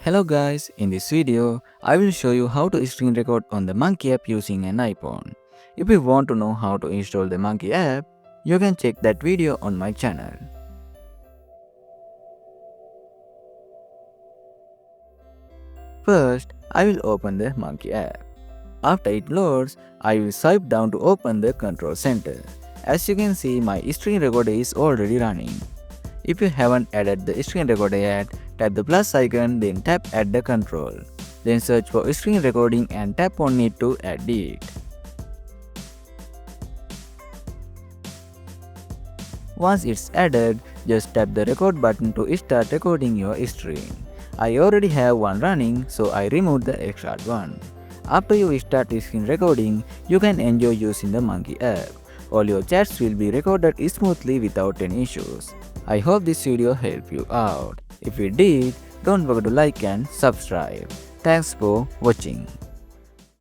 Hello guys, in this video, I will show you how to screen record on the Monkey app using an iPhone. If you want to know how to install the Monkey app, you can check that video on my channel. First, I will open the Monkey app. After it loads, I will swipe down to open the control center. As you can see, my screen recorder is already running. If you haven't added the screen recorder yet, tap the plus icon, then tap add the control. Then search for screen recording and tap on it to add it. Once it's added, just tap the record button to start recording your screen. I already have one running, so I removed the extra one. After you start screen recording, you can enjoy using the Monkey app. All your chats will be recorded smoothly without any issues. I hope this video helped you out. If it did, don't forget to like and subscribe. Thanks for watching.